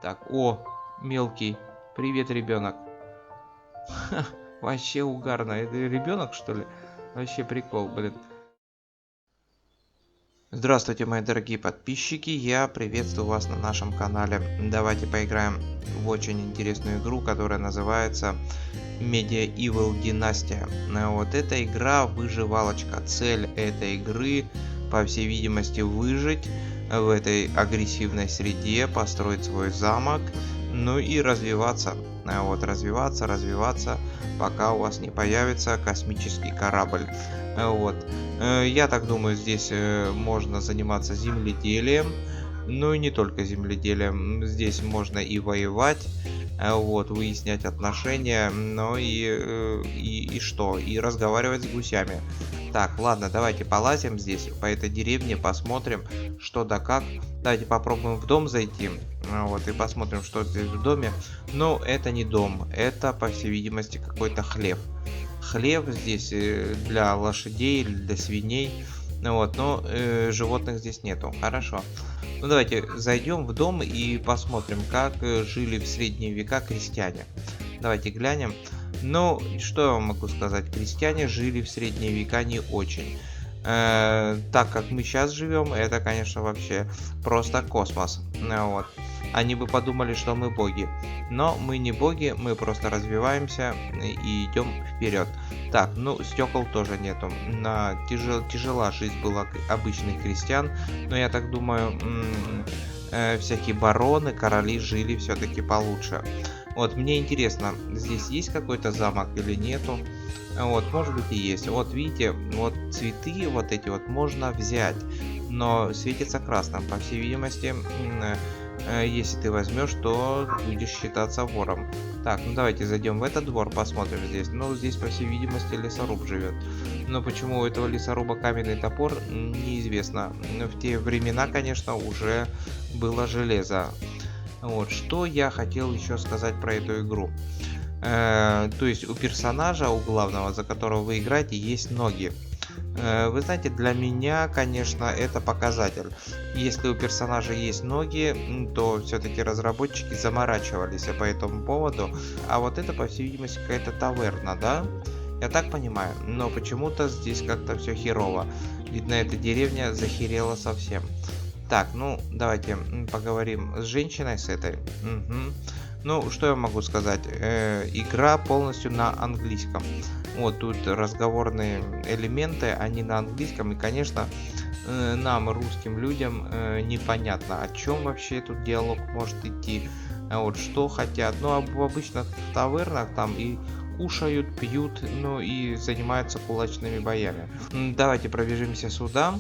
Так, о, мелкий. Привет, ребенок. Вообще угарно. Это ребенок, что ли? Вообще прикол, блин. Здравствуйте, мои дорогие подписчики. Я приветствую вас на нашем канале. Давайте поиграем в очень интересную игру, которая называется Medieval Династия. Вот эта игра выживалочка. Цель этой игры, по всей видимости, выжить в этой агрессивной среде, построить свой замок, ну и развиваться. Вот, развиваться, пока у вас не появится космический корабль. Вот. Я так думаю, здесь можно заниматься земледелием. Ну и не только земледелием. Здесь можно и воевать, вот, выяснять отношения, ну и что? И разговаривать с гусями. Так, ладно, давайте полазим здесь по этой деревне, посмотрим, что да как. Давайте попробуем в дом зайти, вот, и посмотрим, что здесь в доме. Но это не дом, это, по всей видимости, какой-то хлев. Хлев здесь для лошадей или для свиней, вот, но животных здесь нету. Хорошо. Ну давайте зайдем в дом и посмотрим, как жили в средние века крестьяне. Давайте глянем. Ну, что я вам могу сказать? Крестьяне жили в средние века не очень. Так как мы сейчас живем, это, конечно, вообще просто космос. Вот. Они бы подумали, что мы боги. Но мы не боги, мы просто развиваемся и идем вперед. Так, ну, стекол тоже нету. Тяжела жизнь была обычных крестьян. Но я так думаю, всякие бароны, короли жили все-таки получше. Вот, мне интересно, здесь есть какой-то замок или нету? Вот, может быть и есть. Вот, видите, вот цветы вот эти вот можно взять, но светится красным. По всей видимости, если ты возьмешь, то будешь считаться вором. Так, ну давайте зайдем в этот двор, посмотрим здесь. Ну, здесь, по всей видимости, лесоруб живет. Но почему у этого лесоруба каменный топор, неизвестно. В те времена, конечно, уже было железо. Вот, что я хотел еще сказать про эту игру. То есть у персонажа, у главного, за которого вы играете, есть ноги. Вы знаете, для меня, конечно, это показатель. Если у персонажа есть ноги, то все-таки разработчики заморачивались по этому поводу. А вот это, по всей видимости, какая-то таверна, да? Я так понимаю. Но почему-то здесь как-то все херово. Видно, эта деревня захерела совсем. Так, ну, давайте поговорим с женщиной, с этой. Угу. Ну, что я могу сказать? Игра полностью на английском. Вот тут разговорные элементы, они на английском. И, конечно, нам, русским людям, непонятно, о чем вообще тут диалог может идти. Вот что хотят. Ну, обычно в тавернах там и кушают, пьют, ну и занимаются кулачными боями. Давайте пробежимся сюда.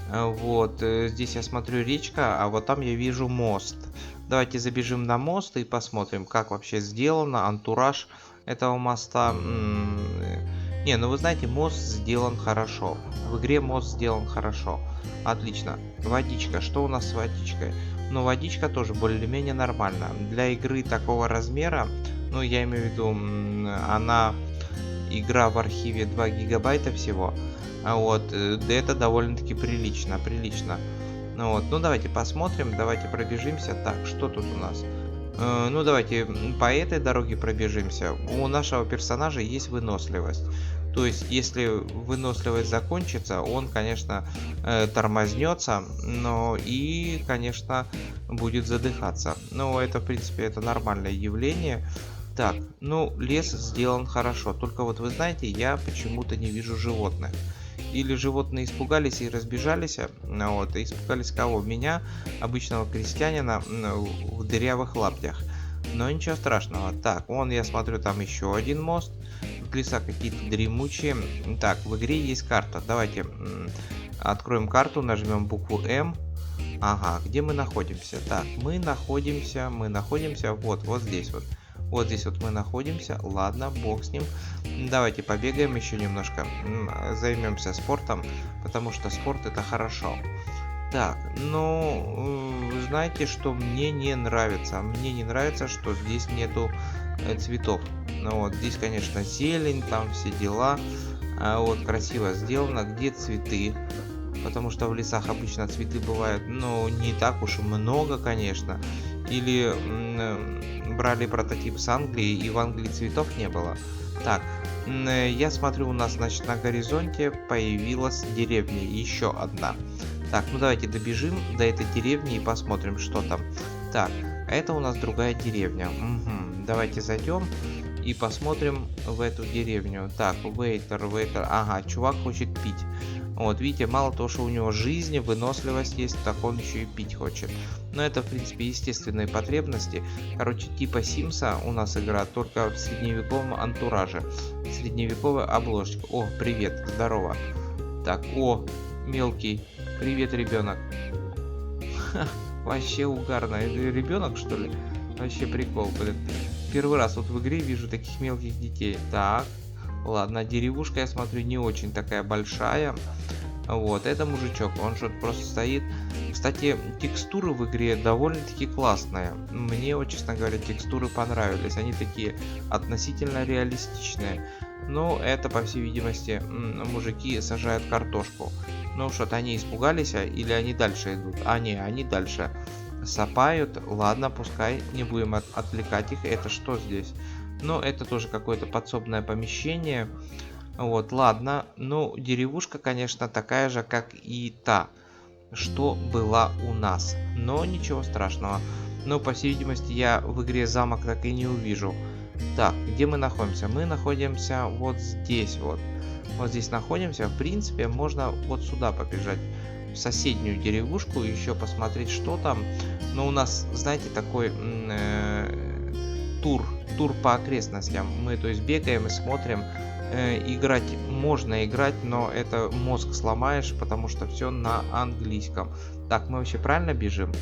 Вот, здесь я смотрю речка, а вот там я вижу мост. Давайте забежим на мост и посмотрим, как вообще сделано, антураж этого моста. Не, ну вы знаете, мост сделан хорошо. В игре мост сделан хорошо. Отлично. Водичка, что у нас с водичкой? Ну, водичка тоже более-менее нормально. Для игры такого размера, ну, я имею в виду, игра в архиве 2 гигабайта всего. Вот, это довольно-таки прилично. Ну вот, ну давайте посмотрим, давайте пробежимся. Так, что тут у нас? Ну давайте по этой дороге пробежимся. У нашего персонажа есть выносливость. То есть, если выносливость закончится, он, конечно, тормознется, но и, конечно, будет задыхаться. Но это, в принципе, это нормальное явление. Так, ну, лес сделан хорошо. Только вот вы знаете, я почему-то не вижу животных. Или животные испугались и разбежались. Вот, и испугались кого? Меня, обычного крестьянина, в дырявых лаптях. Но ничего страшного. Так, вон я смотрю, там еще один мост. Леса какие-то дремучие. Так, в игре есть карта. Давайте откроем карту, нажмем букву М. Ага, где мы находимся? Так, мы находимся вот здесь вот. Вот здесь вот мы находимся. Ладно, бог с ним. Давайте побегаем еще немножко. Займемся спортом, потому что спорт это хорошо. Так, ну, знаете, что мне не нравится? Мне не нравится, что здесь нету цветов. Ну вот, здесь, конечно, зелень, там все дела. Вот, красиво сделано. Где цветы? Потому что в лесах обычно цветы бывают, ну, не так уж и много, конечно. Или брали прототип с Англии, и в Англии цветов не было. Так, я смотрю, у нас, значит, на горизонте появилась деревня, еще одна. Так, ну давайте добежим до этой деревни и посмотрим, что там. Так, а это у нас другая деревня. Угу. Давайте зайдем и посмотрим в эту деревню. Так, waiter. Ага, чувак хочет пить. Вот, видите, мало того, что у него жизнь, выносливость есть, так он еще и пить хочет. Но это, в принципе, естественные потребности. Короче, типа Симса у нас игра, только в средневековом антураже. Средневековая обложка. О, привет, здорово. Так, о, мелкий. Привет, ребенок. Вообще угарно. Это ребенок, что ли? Вообще прикол, блин. Первый раз вот в игре вижу таких мелких детей. Так, ладно, деревушка, я смотрю, не очень такая большая. Вот, это мужичок, он что-то просто стоит. Кстати, текстуры в игре довольно-таки классные. Мне, вот, честно говоря, текстуры понравились. Они такие относительно реалистичные. Но это, по всей видимости, мужики сажают картошку. Ну что-то они испугались, или они дальше идут? А, не, они дальше сапают. Ладно, пускай, не будем отвлекать их. Это что здесь? Ну, это тоже какое-то подсобное помещение. Вот, ладно. Ну, деревушка, конечно, такая же, как и та, что была у нас. Но ничего страшного. Но, по всей видимости, я в игре замок так и не увижу. Так, где мы находимся? Мы находимся вот здесь вот. Вот здесь находимся. В принципе, можно вот сюда побежать. В соседнюю деревушку. Еще посмотреть, что там. Но у нас, знаете, такой тур по окрестностям. Мы, то есть, бегаем и смотрим. Играть можно играть, но это мозг сломаешь, потому что все на английском. Так, мы вообще правильно бежим?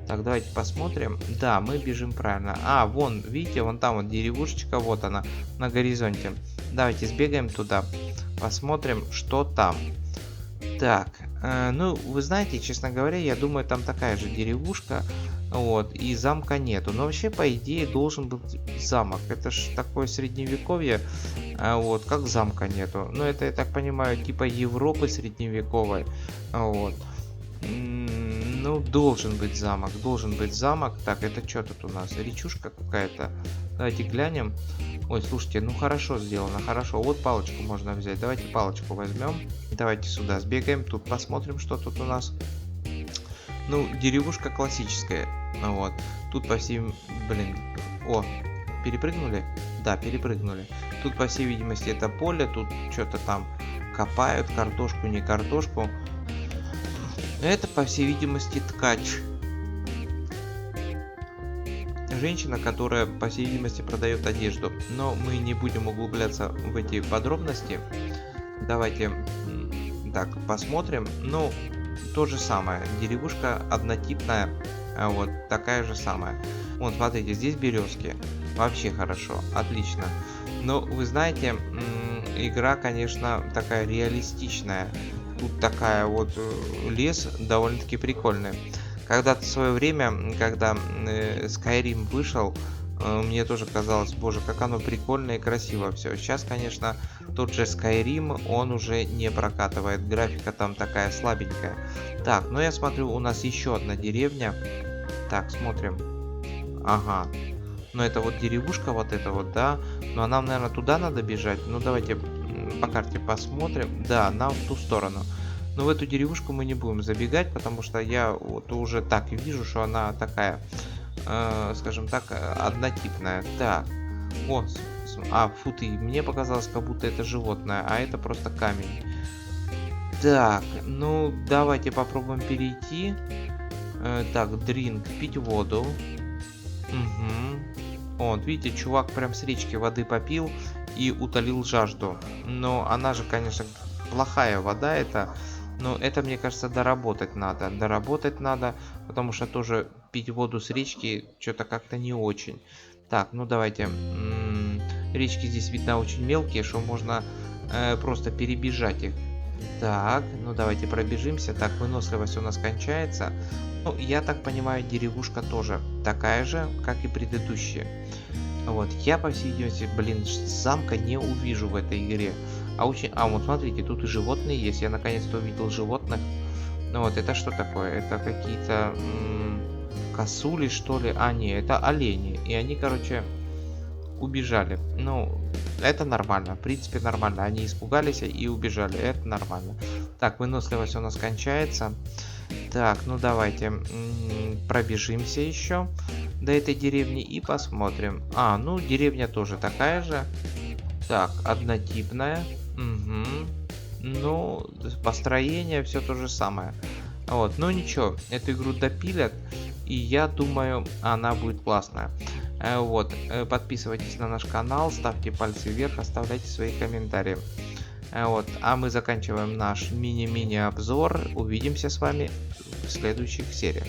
Так, давайте посмотрим. Да, мы бежим правильно. А, вон, видите, вон там вот деревушечка, вот она, на горизонте. Давайте сбегаем туда, посмотрим, что там. Так, ну, вы знаете, честно говоря, я думаю, там такая же деревушка, вот, и замка нету. Но вообще, по идее, должен быть замок. Это ж такое средневековье, вот, как замка нету. Ну, это, я так понимаю, типа Европы средневековой, вот. Ну, должен быть замок, должен быть замок. Так, это что тут у нас? Речушка какая-то. Давайте глянем. Ой, слушайте, ну хорошо сделано, хорошо. Вот палочку можно взять. Давайте палочку возьмем. Давайте сюда сбегаем. Тут посмотрим, что тут у нас. Ну, деревушка классическая. Вот. Тут по всей... Блин. О, перепрыгнули? Да, перепрыгнули. Тут, по всей видимости, это поле. Тут что-то там копают. Картошку, не картошку. Это, по всей видимости, ткач. Женщина, которая, по всей видимости, продает одежду. Но мы не будем углубляться в эти подробности. Давайте так посмотрим. Ну, то же самое. Деревушка однотипная. Вот такая же самая. Вот, смотрите, здесь березки. Вообще хорошо. Отлично. Но вы знаете, игра, конечно, такая реалистичная. Тут такая вот лес довольно-таки прикольный. Когда-то в свое время, когда Skyrim вышел, мне тоже казалось, боже, как оно прикольно и красиво все. Сейчас, конечно, тот же Skyrim, он уже не прокатывает. Графика там такая слабенькая. Так, ну я смотрю, у нас еще одна деревня. Так, смотрим. Ага. Ну это вот деревушка вот эта вот, да. Ну а нам, наверное, туда надо бежать. Ну давайте по карте посмотрим. Да, нам в ту сторону. Но в эту деревушку мы не будем забегать, потому что я вот уже так вижу, что она такая, скажем так, однотипная. Так, о, фу ты, мне показалось, как будто это животное, а это просто камень. Так, ну давайте попробуем перейти. Так, drink, пить воду. Угу. Вот, видите, чувак прям с речки воды попил и утолил жажду. Но она же, конечно, плохая вода это. Но это, мне кажется, доработать надо. Доработать надо, потому что тоже пить воду с речки что-то как-то не очень. Так, ну давайте. Речки здесь, видно, очень мелкие, что можно просто перебежать их. Так, ну давайте пробежимся. Так, выносливость у нас кончается. Ну, я так понимаю, деревушка тоже такая же, как и предыдущие. Вот, я, по всей видимости, блин, замка не увижу в этой игре. А вот смотрите, тут и животные есть. Я наконец-то увидел животных. Ну вот, это что такое? Это какие-то косули, что ли. А, не, это олени. И они, короче, убежали. Ну, это нормально. В принципе, нормально. Они испугались и убежали. Это нормально. Так, выносливость у нас кончается. Так, ну давайте пробежимся еще до этой деревни и посмотрим. А, ну деревня тоже такая же. Так, однотипная. Угу. Ну, построение все то же самое. Вот, ну ничего, эту игру допилят, и я думаю, она будет классная. Вот, подписывайтесь на наш канал, ставьте пальцы вверх, оставляйте свои комментарии. Вот, а мы заканчиваем наш мини-мини обзор. Увидимся с вами в следующих сериях.